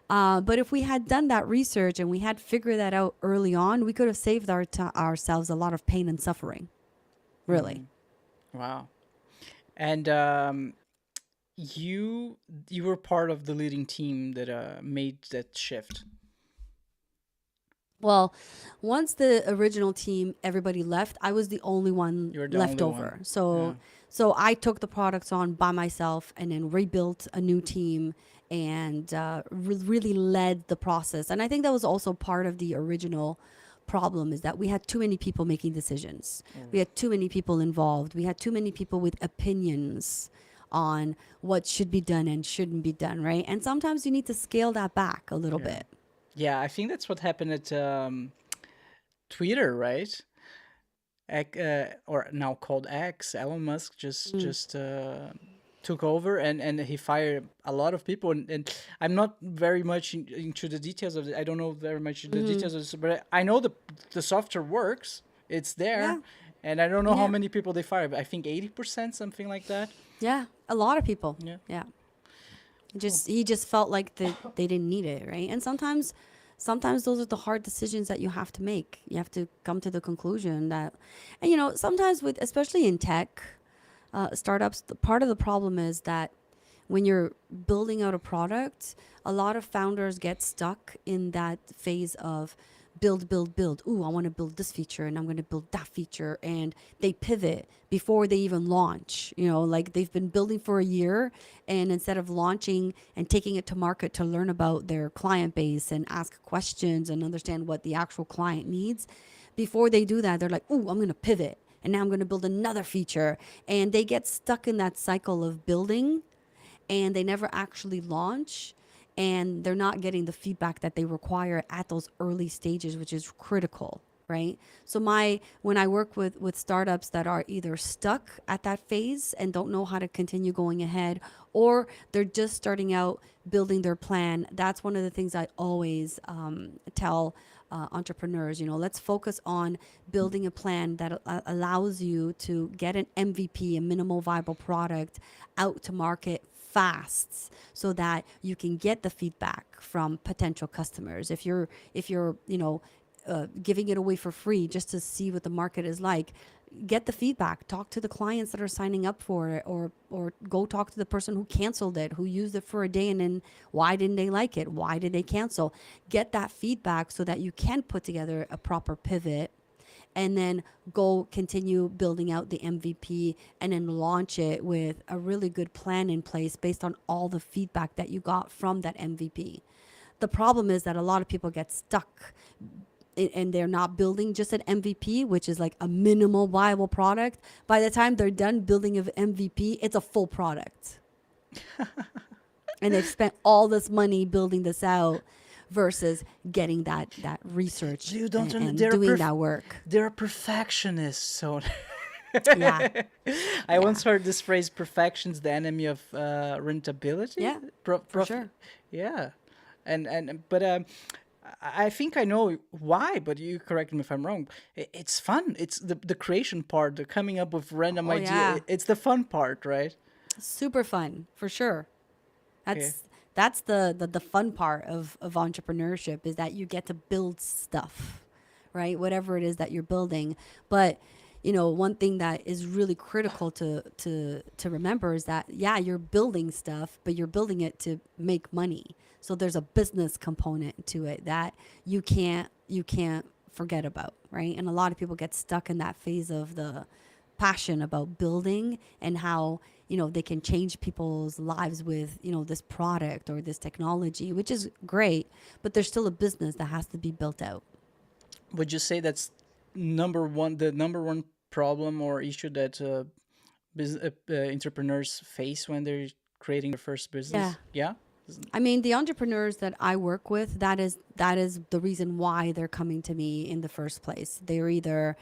But if we had done that research and we had figured that out early on, we could have saved ourselves a lot of pain and suffering. Really. Wow. And you were part of the leading team that made that shift. Well, once the original team, everybody left, I was the only one left over. So I took the products on by myself and then rebuilt a new team and really led the process. And I think that was also part of the original problem, is that we had too many people making decisions. We had too many people involved. We had too many people with opinions on what should be done and shouldn't be done, right? And sometimes you need to scale that back a little bit. Yeah, I think that's what happened at Twitter, right? Or now called X. Elon Musk just took over and he fired a lot of people. And I'm not very much into the details of it. I don't know very much the details of this, but I know the software works. It's there. Yeah. And I don't know how many people they fired, but I think 80%, something like that. Yeah, a lot of people. Yeah. He just felt like they didn't need it, right? And sometimes those are the hard decisions that you have to make. You have to come to the conclusion that, and sometimes especially in tech startups, part of the problem is that when you're building out a product, a lot of founders get stuck in that phase of build. Ooh, I want to build this feature and I'm going to build that feature. And they pivot before they even launch. Like they've been building for a year, and instead of launching and taking it to market to learn about their client base and ask questions and understand what the actual client needs, before they do that, they're like, ooh, I'm going to pivot. And now I'm going to build another feature. And they get stuck in that cycle of building, and they never actually launch. And they're not getting the feedback that they require at those early stages, which is critical, right? So when I work with startups that are either stuck at that phase and don't know how to continue going ahead, or they're just starting out building their plan, that's one of the things I always tell entrepreneurs. Let's focus on building a plan that allows you to get an MVP, a minimal viable product, out to market fast, so that you can get the feedback from potential customers. If you're giving it away for free just to see what the market is like, get the feedback, talk to the clients that are signing up for it, or go talk to the person who canceled it, who used it for a day, and then why didn't they like it? Why did they cancel? Get that feedback so that you can put together a proper pivot, and then go continue building out the MVP and then launch it with a really good plan in place based on all the feedback that you got from that MVP. The problem is that a lot of people get stuck and they're not building just an MVP, which is like a minimal viable product. By the time they're done building an MVP, it's a full product. And they've spent all this money building this out versus getting that research You don't and they're doing that work. They're perfectionists, so Yeah, I yeah, once heard this phrase: "Perfection's the enemy of rentability." yeah, for sure. Yeah, and but I think I know why, but you correct me if I'm wrong. It's fun. It's the creation part, the coming up with random Oh idea. yeah, It's the fun part, right? super fun for sure. Okay. That's the fun part of entrepreneurship is that you get to build stuff, right? Whatever it is that you're building. But one thing that is really critical to remember is that yeah, you're building stuff, but you're building it to make money. So there's a business component to it that you can't forget about, right? And a lot of people get stuck in that phase of the passion about building and how they can change people's lives with this product or this technology, which is great, but there's still a business that has to be built out. Would you say that's the number one problem or issue that entrepreneurs face when they're creating their first Yeah, business? Yeah. I mean, the entrepreneurs that I work with, that is the reason why they're coming to me in the first place. They're either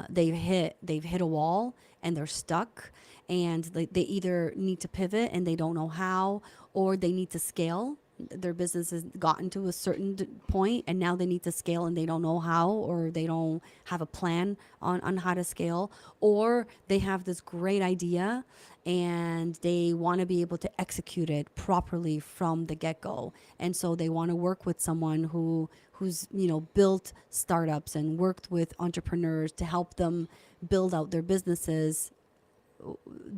they've hit a wall and they're stuck, and they either need to pivot and they don't know how, or they need to scale. Their business has gotten to a certain point and now they need to scale and they don't know how, or they don't have a plan on how to scale, or they have this great idea and they want to be able to execute it properly from the get-go, and so they want to work with someone who's built startups and worked with entrepreneurs to help them build out their businesses,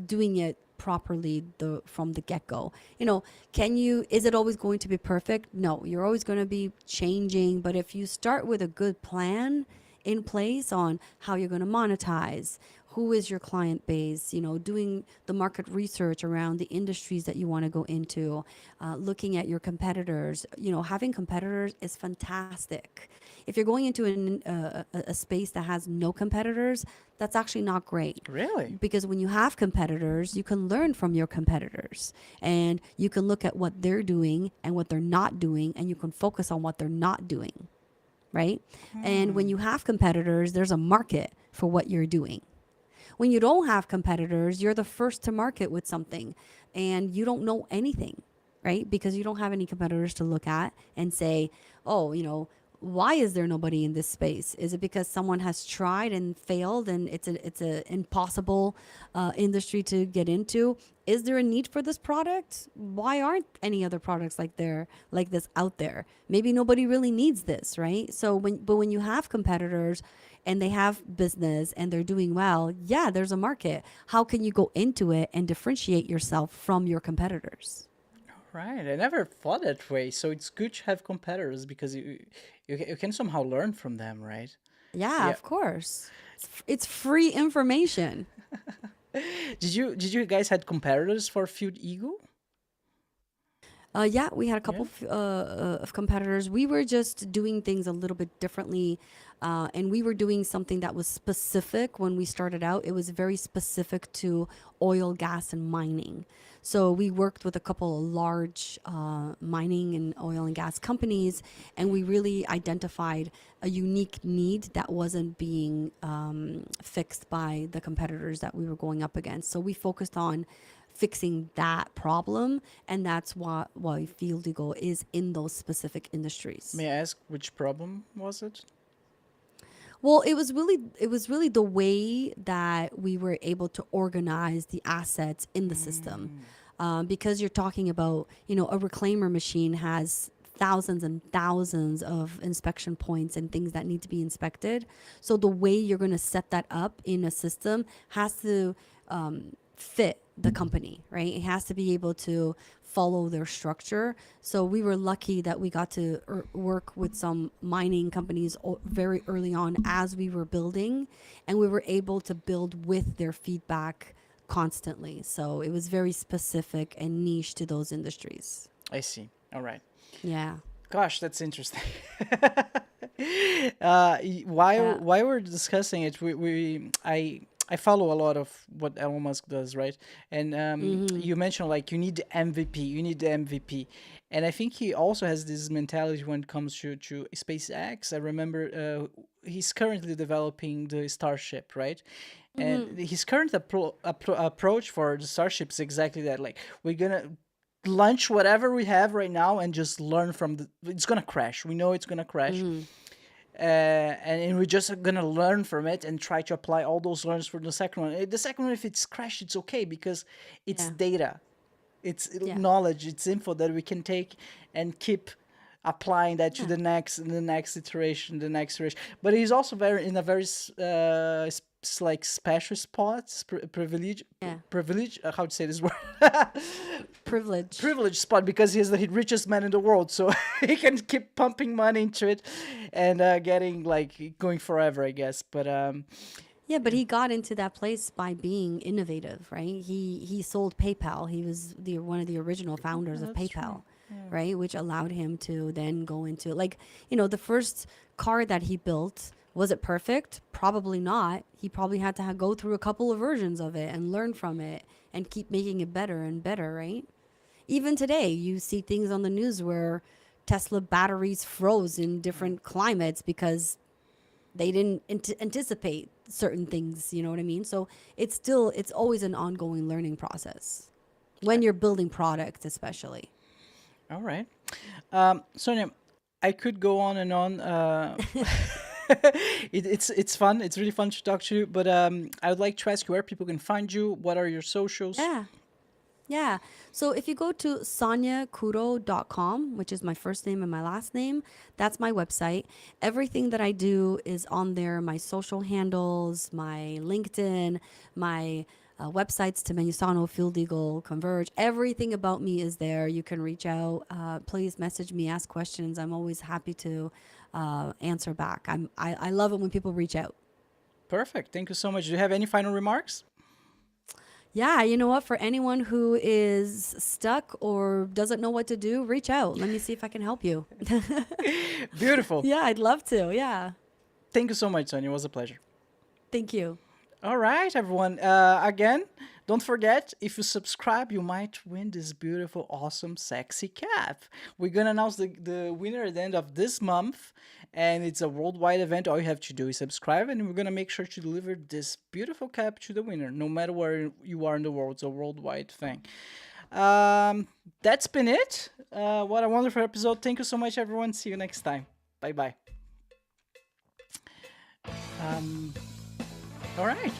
doing it properly from the get-go. Is it always going to be perfect? No, you're always going to be changing, but if you start with a good plan in place on how you're going to monetize, who is your client base, doing the market research around the industries that you want to go into, looking at your competitors. Having competitors is fantastic. If you're going into a space that has no competitors, that's actually not great. Really? Because when you have competitors, you can learn from your competitors and you can look at what they're doing and what they're not doing, and you can focus on what they're not doing, right? And when you have competitors, there's a market for what you're doing. When you don't have competitors, you're the first to market with something and you don't know anything, right? Because you don't have any competitors to look at and say, oh, why is there nobody in this space? Is it because someone has tried and failed and it's a impossible industry to get into? Is there a need for this product? Why aren't any other products like this out there? Maybe nobody really needs this, right? So when you have competitors and they have business and they're doing well, yeah, there's a market. How can you go into it and differentiate yourself from your competitors? Right. I never thought that way. So it's good to have competitors because you can somehow learn from them, right? Yeah, Yeah. of course. It's free information. Did you guys had competitors for Field Eagle? Yeah, we had a Yeah. couple of competitors. We were just doing things a little bit differently, and we were doing something that was specific when we started out. It was very specific to oil, gas, and mining. So we worked with a couple of large mining and oil and gas companies, and we really identified a unique need that wasn't being fixed by the competitors that we were going up against. So we focused on fixing that problem, and that's why Field Eagle is in those specific industries. May I ask which problem was it? Well, it was really the way that we were able to organize the assets in the system, because you're talking about a reclaimer machine has thousands and thousands of inspection points and things that need to be inspected. So the way you're going to set that up in a system has to fit the company, right? It has to be able to follow their structure. So we were lucky that we got to work with some mining companies very early on as we were building, and we were able to build with their feedback constantly. So it was very specific and niche to those industries. I see. All right. Yeah. Gosh, that's interesting. Yeah. While we're discussing it, I follow a lot of what Elon Musk does, right? And Mm-hmm. you mentioned like you need the MVP, And I think he also has this mentality when it comes to SpaceX. I remember he's currently developing the Starship, right? And his current approach for the Starship is exactly that. Like, we're going to launch whatever we have right now and just learn from it's going to crash. We know it's going to crash. And we're just going to learn from it and try to apply all those learns for the second one. The second one, if it's crashed, it's okay because it's data. It's knowledge, it's info that we can take and keep applying that to the next iteration, the next iteration. But he's also in a very like special spot, privilege, how to say this word? Privileged spot, because he's the richest man in the world, so he can keep pumping money into it and going forever, I guess. But yeah, but he got into that place by being innovative, right? He sold PayPal. He was one of the original founders of PayPal, right? Which allowed him to then go into, like, the first car that he built. Was it perfect? Probably not. He probably had to go through a couple of versions of it and learn from it and keep making it better and better, right? Even today, you see things on the news where Tesla batteries froze in different climates because they didn't anticipate certain things, you know what I mean? So it's always an ongoing learning process when you're building products, especially. All right. Sonia, I could go on and on. It's fun. It's really fun to talk to you. But I would like to ask you where people can find you. What are your socials? Yeah. So if you go to soniacouto.com, which is my first name and my last name, that's my website. Everything that I do is on there. My social handles, my LinkedIn, my websites to MenuSano, Field Eagle, Converge. Everything about me is there. You can reach out. Please message me, ask questions. I'm always happy to answer back. I love it when people reach out. Perfect. Thank you so much. Do you have any final remarks? Yeah, you know what? For anyone who is stuck or doesn't know what to do, reach out. Let me see if I can help you. Beautiful. Yeah, I'd love to. Yeah. Thank you so much, Sonia. It was a pleasure. Thank you. All right, everyone. Again, don't forget, if you subscribe, you might win this beautiful, awesome, sexy cap. We're going to announce the winner at the end of this month, and it's a worldwide event. All you have to do is subscribe, and we're going to make sure to deliver this beautiful cap to the winner, no matter where you are in the world. It's a worldwide thing. That's been it. What a wonderful episode. Thank you so much, everyone. See you next time. Bye-bye. All right.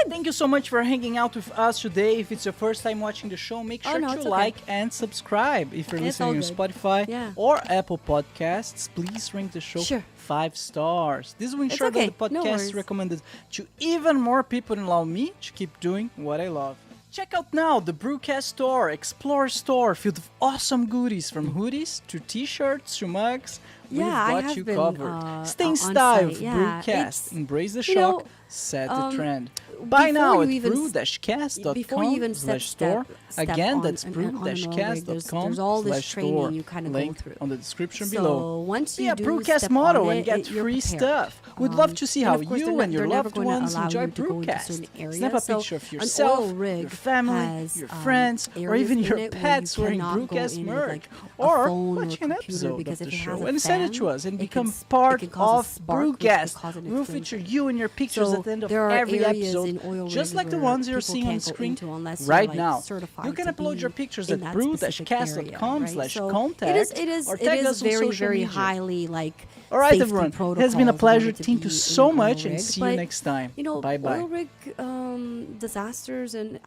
Thank you so much for hanging out with us today. If it's your first time watching the show, make sure to like and subscribe. If you're listening on Spotify or Apple Podcasts, please rank the show 5 stars. This will ensure that the podcast is recommended to even more people and allow me to keep doing what I love. Check out now the BruCast store, Explore store, filled with awesome goodies from hoodies to t-shirts to mugs. We've got you covered. Stay in style with BruCast. Embrace the shock, set the trend. Buy now at brew-cast.com/store. Again, that's brew-cast.com/store. Link on the description below. Once Be you a BruCast model and get free stuff. We'd love to see how you and your loved ones enjoy BruCast. Snap a picture of yourself, your family, your friends, or even your pets wearing BruCast merch. Or watch an episode of the show and send it to us and become part of BruCast. We'll feature you and your pictures at the end of every episode, just like the ones you're seeing on screen right now. You can upload your pictures at brew-cast.com/contact or tag us on social media. All right, everyone. It has been a pleasure. Thank you so much, and see you next time. Bye-bye. Oil rig disasters and